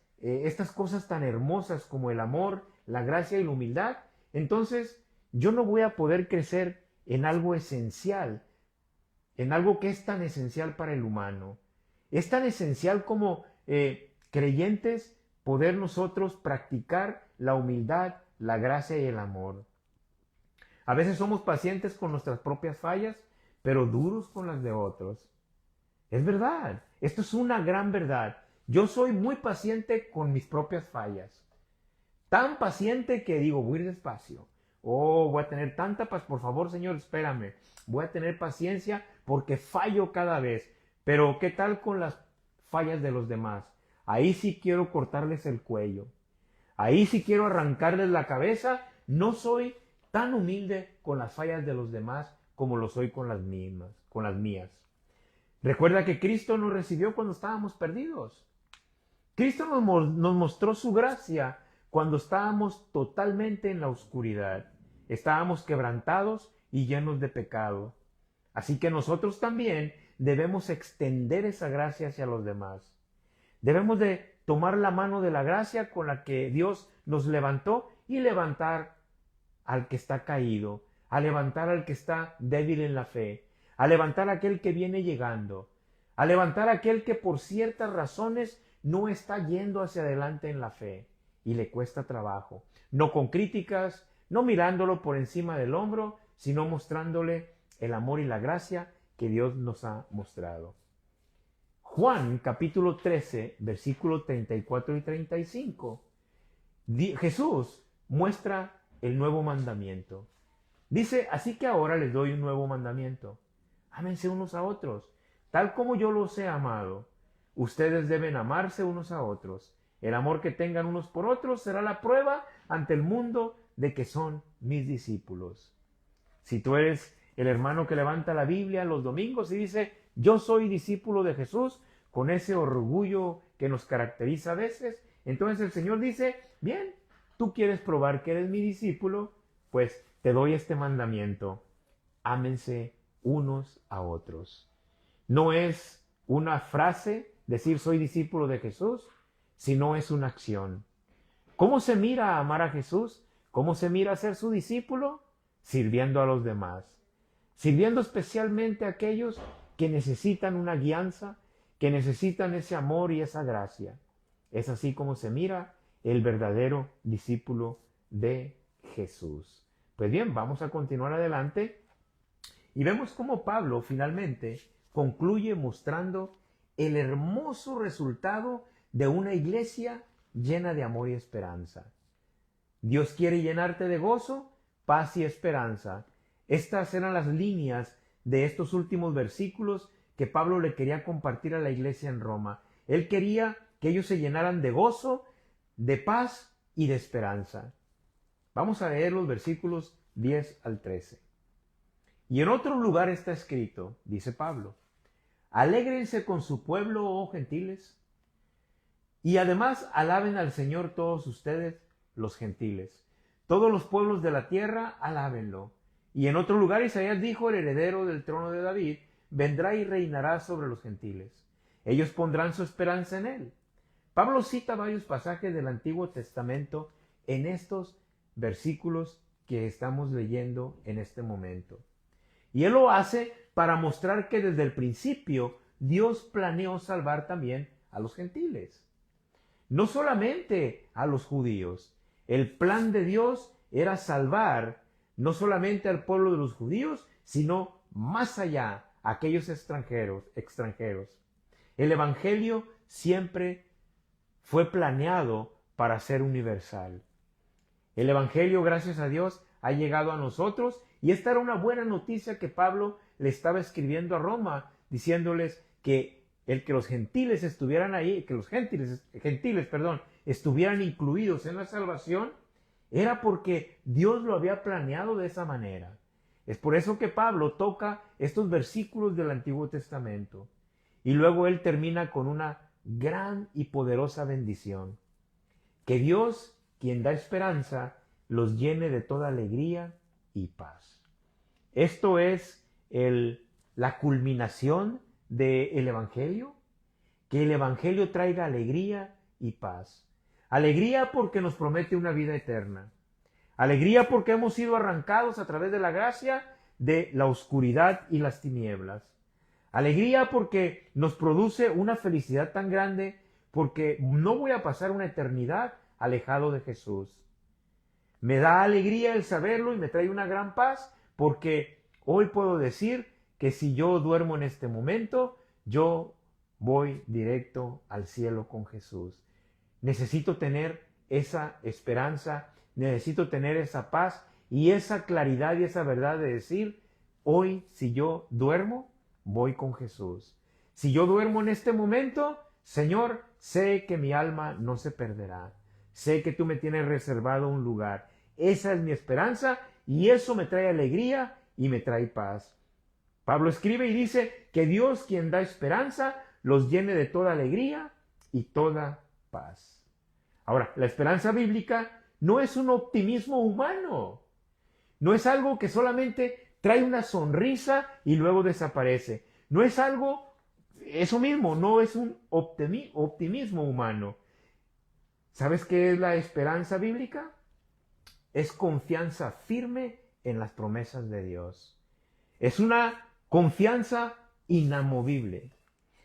cosas tan hermosas como el amor, la gracia y la humildad, entonces yo no voy a poder crecer en algo esencial, en algo que es tan esencial para el humano. Es tan esencial como creyentes poder nosotros practicar la humildad, la gracia y el amor. A veces somos pacientes con nuestras propias fallas, pero duros con las de otros. Es verdad, esto es una gran verdad. Yo soy muy paciente con mis propias fallas. Tan paciente que digo, voy a ir despacio. Oh, voy a tener tanta paz. Por favor, Señor, espérame. Voy a tener paciencia porque fallo cada vez. Pero, ¿qué tal con las fallas de los demás? Ahí sí quiero cortarles el cuello. Ahí sí quiero arrancarles la cabeza. No soy tan humilde con las fallas de los demás como lo soy con las mismas, con las mías. Recuerda que Cristo nos recibió cuando estábamos perdidos. Cristo nos mostró su gracia cuando estábamos totalmente en la oscuridad. Estábamos quebrantados y llenos de pecado. Así que nosotros también debemos extender esa gracia hacia los demás. Debemos de tomar la mano de la gracia con la que Dios nos levantó y levantar al que está caído, a levantar al que está débil en la fe, a levantar a aquel que viene llegando, a levantar a aquel que por ciertas razones no está yendo hacia adelante en la fe y le cuesta trabajo. No con críticas, no mirándolo por encima del hombro, sino mostrándole el amor y la gracia que Dios nos ha mostrado. Juan capítulo 13, versículos 34 y 35. Jesús muestra el nuevo mandamiento. Dice, así que ahora les doy un nuevo mandamiento. Ámense unos a otros, tal como yo los he amado. Ustedes deben amarse unos a otros. El amor que tengan unos por otros será la prueba ante el mundo de que son mis discípulos. Si tú eres el hermano que levanta la Biblia los domingos y dice, yo soy discípulo de Jesús, con ese orgullo que nos caracteriza a veces, entonces el Señor dice, bien, tú quieres probar que eres mi discípulo, pues te doy este mandamiento. Ámense unos a otros. No es una frase decir soy discípulo de Jesús, sino es una acción. ¿Cómo se mira a amar a Jesús? ¿Cómo se mira a ser su discípulo? Sirviendo a los demás. Sirviendo especialmente a aquellos que necesitan una guianza, que necesitan ese amor y esa gracia. Es así como se mira el verdadero discípulo de Jesús. Pues bien, vamos a continuar adelante y vemos cómo Pablo finalmente concluye mostrando el hermoso resultado de una iglesia llena de amor y esperanza. Dios quiere llenarte de gozo, paz y esperanza. Estas eran las líneas de estos últimos versículos que Pablo le quería compartir a la iglesia en Roma. Él quería que ellos se llenaran de gozo, de paz y de esperanza. Vamos a leer los versículos 10 al 13. Y en otro lugar está escrito, dice Pablo, alégrense con su pueblo, oh gentiles, y además alaben al Señor todos ustedes, los gentiles. Todos los pueblos de la tierra, alábenlo. Y en otro lugar Isaías dijo, el heredero del trono de David, vendrá y reinará sobre los gentiles. Ellos pondrán su esperanza en él. Pablo cita varios pasajes del Antiguo Testamento en estos versículos que estamos leyendo en este momento. Y él lo hace para mostrar que desde el principio Dios planeó salvar también a los gentiles. No solamente a los judíos. El plan de Dios era salvar no solamente al pueblo de los judíos, sino más allá, a aquellos extranjeros. El evangelio siempre fue planeado para ser universal. El evangelio, gracias a Dios, ha llegado a nosotros y esta era una buena noticia que Pablo le estaba escribiendo a Roma, diciéndoles que el que los gentiles estuvieran ahí, que los gentiles, estuvieran incluidos en la salvación, era porque Dios lo había planeado de esa manera. Es por eso que Pablo toca estos versículos del Antiguo Testamento y luego él termina con una gran y poderosa bendición. Que Dios, quien da esperanza, los llene de toda alegría y paz. Esto es la culminación del Evangelio, que el Evangelio traiga alegría y paz. Alegría porque nos promete una vida eterna. Alegría porque hemos sido arrancados a través de la gracia de la oscuridad y las tinieblas. Alegría porque nos produce una felicidad tan grande porque no voy a pasar una eternidad alejado de Jesús. Me da alegría el saberlo y me trae una gran paz porque hoy puedo decir que si yo duermo en este momento, yo voy directo al cielo con Jesús. Necesito tener esa esperanza, necesito tener esa paz y esa claridad y esa verdad de decir, hoy si yo duermo, voy con Jesús. Si yo duermo en este momento, Señor, sé que mi alma no se perderá. Sé que tú me tienes reservado un lugar. Esa es mi esperanza y eso me trae alegría y me trae paz. Pablo escribe y dice que Dios, quien da esperanza, los llene de toda alegría y toda paz. Ahora, la esperanza bíblica no es un optimismo humano. No es algo que solamente trae una sonrisa y luego desaparece. No es algo, eso mismo, no es un optimismo humano. ¿Sabes qué es la esperanza bíblica? Es confianza firme en las promesas de Dios. Es una confianza inamovible.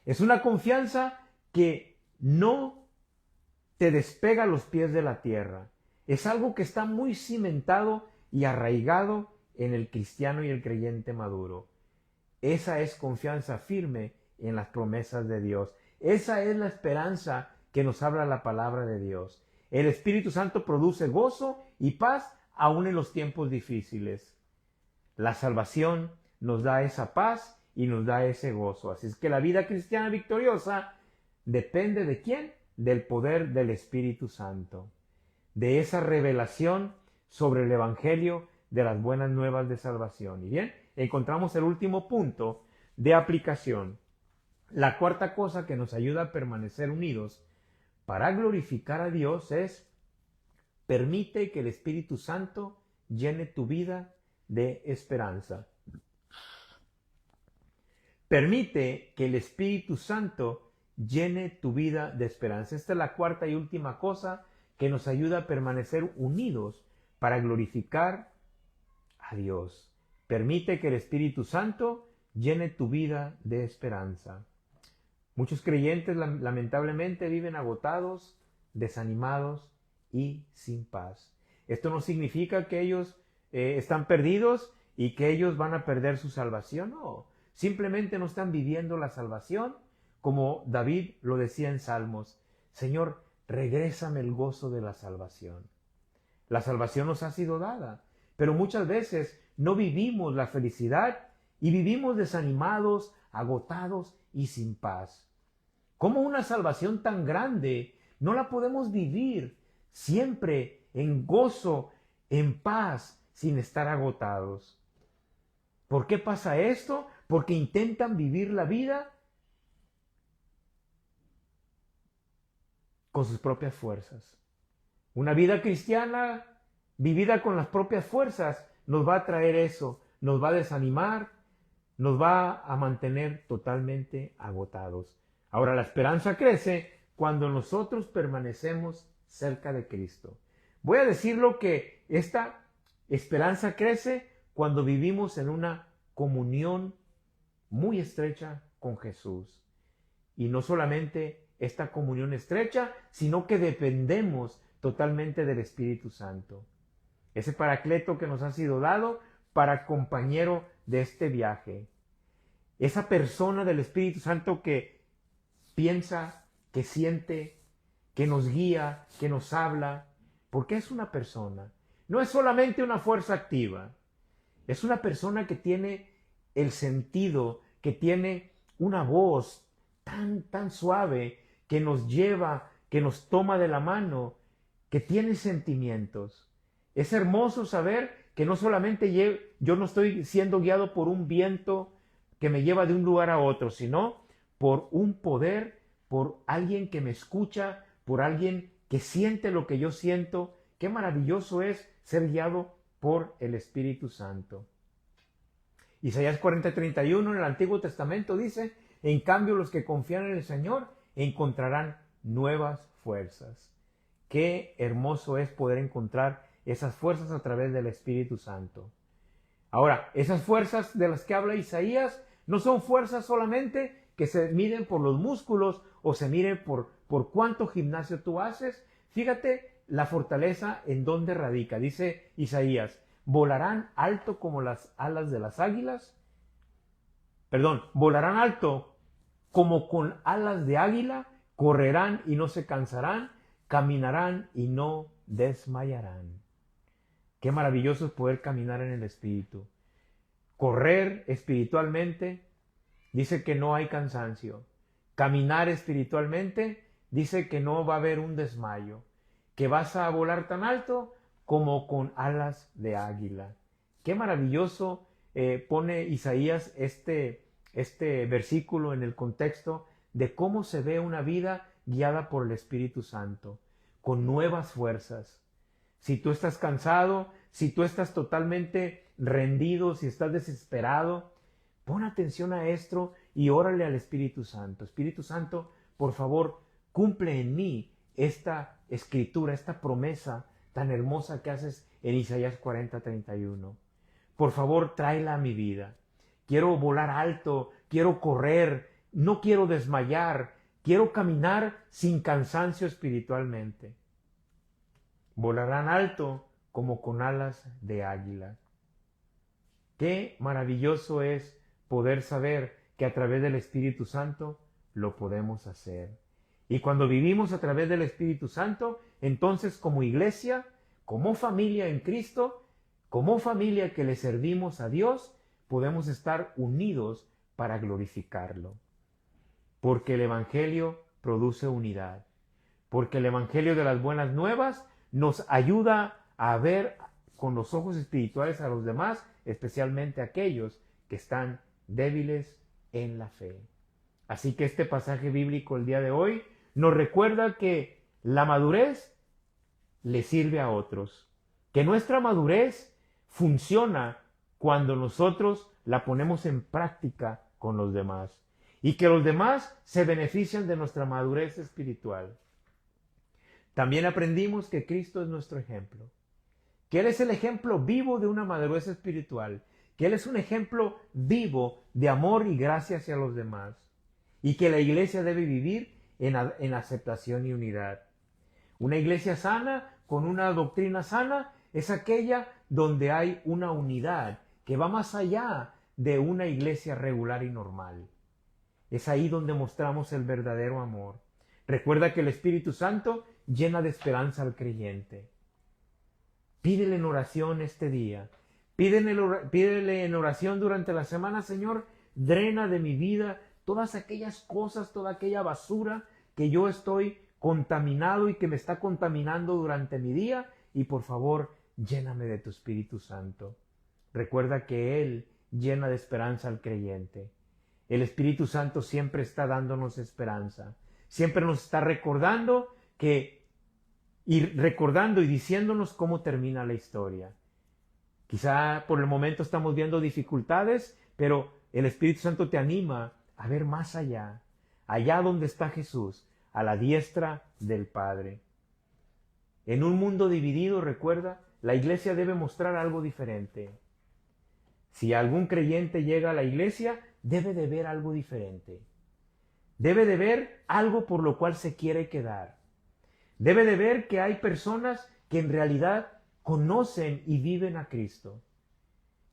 Es una confianza que no te despega los pies de la tierra. Es algo que está muy cimentado y arraigado en el cristiano y el creyente maduro. Esa es confianza firme en las promesas de Dios. Esa es la esperanza que nos habla la palabra de Dios. El Espíritu Santo produce gozo y paz aún en los tiempos difíciles. La salvación nos da esa paz y nos da ese gozo. Así es que la vida cristiana victoriosa depende ¿de quién? Del poder del Espíritu Santo, de esa revelación sobre el Evangelio de las buenas nuevas de salvación. Y bien, encontramos el último punto de aplicación. La cuarta cosa que nos ayuda a permanecer unidos para glorificar a Dios es: permite que el Espíritu Santo llene tu vida de esperanza. Permite que el Espíritu Santo llene tu vida de esperanza. Esta es la cuarta y última cosa que nos ayuda a permanecer unidos para glorificar a Dios. Permite que el Espíritu Santo llene tu vida de esperanza. Muchos creyentes lamentablemente viven agotados, desanimados y sin paz. Esto no significa que ellos están perdidos y que ellos van a perder su salvación. No, simplemente no están viviendo la salvación como David lo decía en Salmos. Señor, regrésame el gozo de la salvación. La salvación nos ha sido dada, pero muchas veces no vivimos la felicidad y vivimos desanimados, agotados y sin paz. ¿Cómo una salvación tan grande no la podemos vivir siempre en gozo, en paz, sin estar agotados? ¿Por qué pasa esto? Porque intentan vivir la vida con sus propias fuerzas. Una vida cristiana vivida con las propias fuerzas nos va a traer eso, nos va a desanimar, nos va a mantener totalmente agotados. Ahora, la esperanza crece cuando nosotros permanecemos cerca de Cristo. Voy a decirlo que esta esperanza crece cuando vivimos en una comunión muy estrecha con Jesús. Y no solamente esta comunión estrecha, sino que dependemos totalmente del Espíritu Santo. Ese Paracleto que nos ha sido dado para compañero de este viaje. Esa persona del Espíritu Santo que piensa, que siente, que nos guía, que nos habla, porque es una persona. No es solamente una fuerza activa, es una persona que tiene el sentido, que tiene una voz tan suave, que nos lleva, que nos toma de la mano, que tiene sentimientos. Es hermoso saber que no solamente yo no estoy siendo guiado por un viento que me lleva de un lugar a otro, sino por un poder, por alguien que me escucha, por alguien que siente lo que yo siento. Qué maravilloso es ser guiado por el Espíritu Santo. Isaías 40:31 en el Antiguo Testamento dice: en cambio los que confían en el Señor encontrarán nuevas fuerzas. Qué hermoso es poder encontrar esas fuerzas a través del Espíritu Santo. Ahora, esas fuerzas de las que habla Isaías no son fuerzas solamente que se miden por los músculos o se miden por cuánto gimnasio tú haces. Fíjate la fortaleza en dónde radica. Dice Isaías: volarán alto como las alas de las águilas. Volarán alto como con alas de águila, correrán y no se cansarán, caminarán y no desmayarán. Qué maravilloso es poder caminar en el Espíritu. Correr espiritualmente dice que no hay cansancio. Caminar espiritualmente dice que no va a haber un desmayo, que vas a volar tan alto como con alas de águila. Qué maravilloso pone Isaías este versículo en el contexto de cómo se ve una vida guiada por el Espíritu Santo, con nuevas fuerzas. Si tú estás cansado, si tú estás totalmente rendido, si estás desesperado, pon atención a esto y órale al Espíritu Santo. Espíritu Santo, por favor, cumple en mí esta escritura, esta promesa tan hermosa que haces en Isaías 40:31. Por favor, tráela a mi vida. Quiero volar alto, quiero correr, no quiero desmayar, quiero caminar sin cansancio espiritualmente. Volarán alto como con alas de águila. Qué maravilloso es poder saber que a través del Espíritu Santo lo podemos hacer. Y cuando vivimos a través del Espíritu Santo, entonces como iglesia, como familia en Cristo, como familia que le servimos a Dios, podemos estar unidos para glorificarlo. Porque el Evangelio produce unidad. Porque el Evangelio de las buenas nuevas nos ayuda a ver con los ojos espirituales a los demás, especialmente a aquellos que están débiles en la fe. Así que este pasaje bíblico el día de hoy nos recuerda que la madurez le sirve a otros, que nuestra madurez funciona cuando nosotros la ponemos en práctica con los demás y que los demás se benefician de nuestra madurez espiritual. También aprendimos que Cristo es nuestro ejemplo, que Él es el ejemplo vivo de una madurez espiritual, que Él es un ejemplo vivo de amor y gracia hacia los demás, y que la iglesia debe vivir en aceptación y unidad. Una iglesia sana, con una doctrina sana, es aquella donde hay una unidad que va más allá de una iglesia regular y normal. Es ahí donde mostramos el verdadero amor. Recuerda que el Espíritu Santo llena de esperanza al creyente. Pídele en oración este día. Pídele en oración durante la semana, Señor, drena de mi vida todas aquellas cosas, toda aquella basura que yo estoy contaminado y que me está contaminando durante mi día, y por favor, lléname de tu Espíritu Santo. Recuerda que Él llena de esperanza al creyente. El Espíritu Santo siempre está dándonos esperanza. Siempre nos está recordando y diciéndonos cómo termina la historia. Quizá por el momento estamos viendo dificultades, pero el Espíritu Santo te anima a ver más allá, allá donde está Jesús, a la diestra del Padre. En un mundo dividido, recuerda, la iglesia debe mostrar algo diferente. Si algún creyente llega a la iglesia, debe de ver algo diferente. Debe de ver algo por lo cual se quiere quedar. Debe de ver que hay personas que en realidad conocen y viven a Cristo.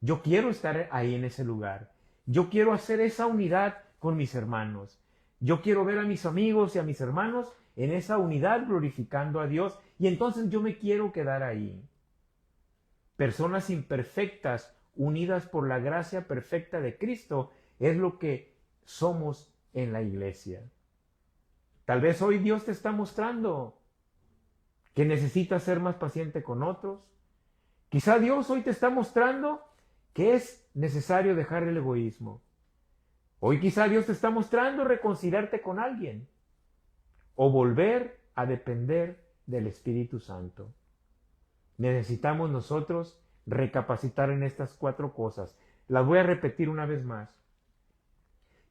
Yo quiero estar ahí en ese lugar. Yo quiero hacer esa unidad con mis hermanos. Yo quiero ver a mis amigos y a mis hermanos en esa unidad glorificando a Dios, y entonces yo me quiero quedar ahí. Personas imperfectas, unidas por la gracia perfecta de Cristo, es lo que somos en la iglesia. Tal vez hoy Dios te está mostrando que necesitas ser más paciente con otros. Quizá Dios hoy te está mostrando que es necesario dejar el egoísmo. Hoy quizá Dios te está mostrando reconciliarte con alguien o volver a depender del Espíritu Santo. Necesitamos nosotros recapacitar en estas 4 cosas. Las voy a repetir una vez más.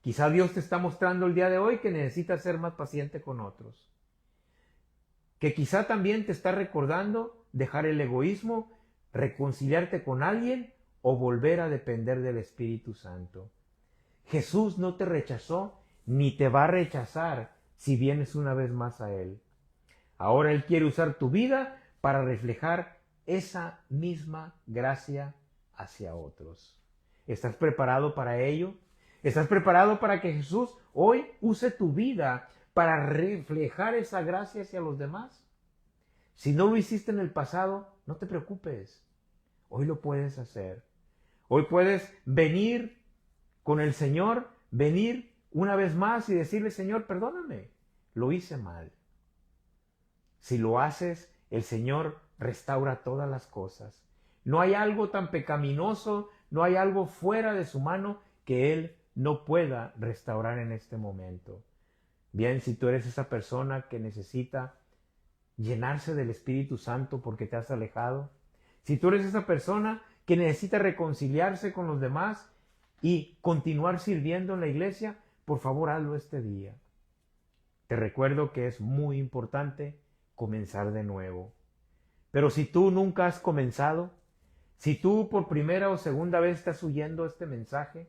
Quizá Dios te está mostrando el día de hoy que necesitas ser más paciente con otros. Que quizá también te está recordando dejar el egoísmo, reconciliarte con alguien o volver a depender del Espíritu Santo. Jesús no te rechazó ni te va a rechazar si vienes una vez más a Él. Ahora Él quiere usar tu vida para reflejar esa misma gracia hacia otros. ¿Estás preparado para ello? ¿Estás preparado para que Jesús hoy use tu vida para reflejar esa gracia hacia los demás? Si no lo hiciste en el pasado, no te preocupes. Hoy lo puedes hacer. Hoy puedes venir con el Señor, venir una vez más y decirle, Señor, perdóname, lo hice mal. Si lo haces, el Señor restaura todas las cosas. No hay algo tan pecaminoso, no hay algo fuera de su mano que Él no pueda restaurar en este momento. Bien, si tú eres esa persona que necesita llenarse del Espíritu Santo porque te has alejado, si tú eres esa persona que necesita reconciliarse con los demás y continuar sirviendo en la iglesia, por favor hazlo este día. Te recuerdo que es muy importante comenzar de nuevo. Pero si tú nunca has comenzado, si tú por primera o segunda vez estás oyendo este mensaje,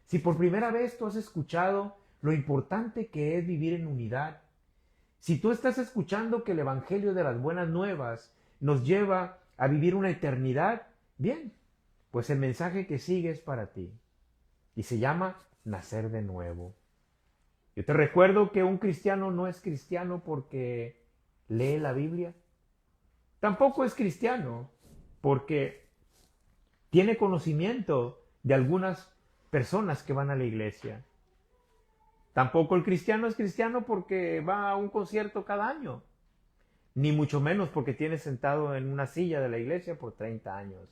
si por primera vez tú has escuchado lo importante que es vivir en unidad, si tú estás escuchando que el Evangelio de las Buenas Nuevas nos lleva a vivir una eternidad, bien, pues el mensaje que sigue es para ti y se llama nacer de nuevo. Yo te recuerdo que un cristiano no es cristiano porque lee la Biblia. Tampoco es cristiano porque tiene conocimiento de algunas personas que van a la iglesia. Tampoco el cristiano es cristiano porque va a un concierto cada año. Ni mucho menos porque tiene sentado en una silla de la iglesia por 30 años.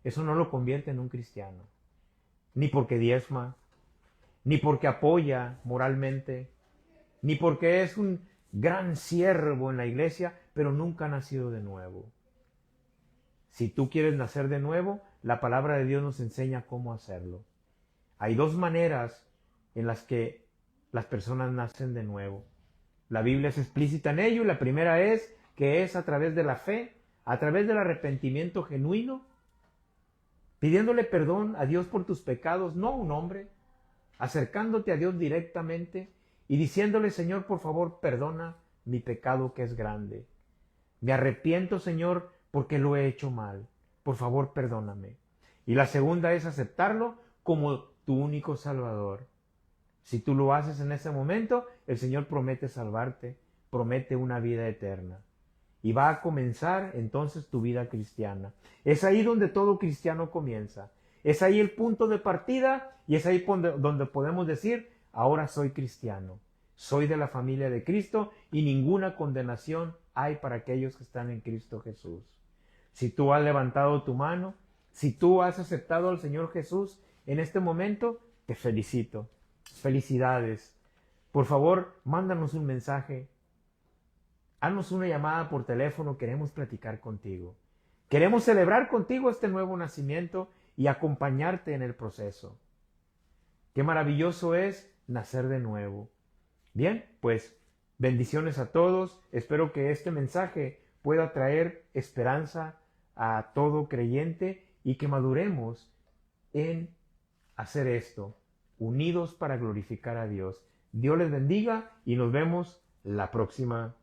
Eso no lo convierte en un cristiano. Ni porque diezma, ni porque apoya moralmente, ni porque es un gran siervo en la iglesia, pero nunca ha nacido de nuevo. Si tú quieres nacer de nuevo, la palabra de Dios nos enseña cómo hacerlo. Hay dos maneras en las que las personas nacen de nuevo. La Biblia es explícita en ello y la primera es que es a través de la fe, a través del arrepentimiento genuino, pidiéndole perdón a Dios por tus pecados, no a un hombre, acercándote a Dios directamente y diciéndole, Señor, por favor, perdona mi pecado que es grande. Me arrepiento, Señor, porque lo he hecho mal. Por favor, perdóname. Y la segunda es aceptarlo como tu único Salvador. Si tú lo haces en ese momento, el Señor promete salvarte, promete una vida eterna. Y va a comenzar entonces tu vida cristiana. Es ahí donde todo cristiano comienza. Es ahí el punto de partida y es ahí donde podemos decir, ahora soy cristiano. Soy de la familia de Cristo y ninguna condenación hay para aquellos que están en Cristo Jesús. Si tú has levantado tu mano, si tú has aceptado al Señor Jesús en este momento, te felicito. Felicidades. Por favor, mándanos un mensaje. Haznos una llamada por teléfono, queremos platicar contigo. Queremos celebrar contigo este nuevo nacimiento y acompañarte en el proceso. Qué maravilloso es nacer de nuevo. Bien, pues bendiciones a todos. Espero que este mensaje pueda traer esperanza a todo creyente y que maduremos en hacer esto, unidos para glorificar a Dios. Dios les bendiga y nos vemos la próxima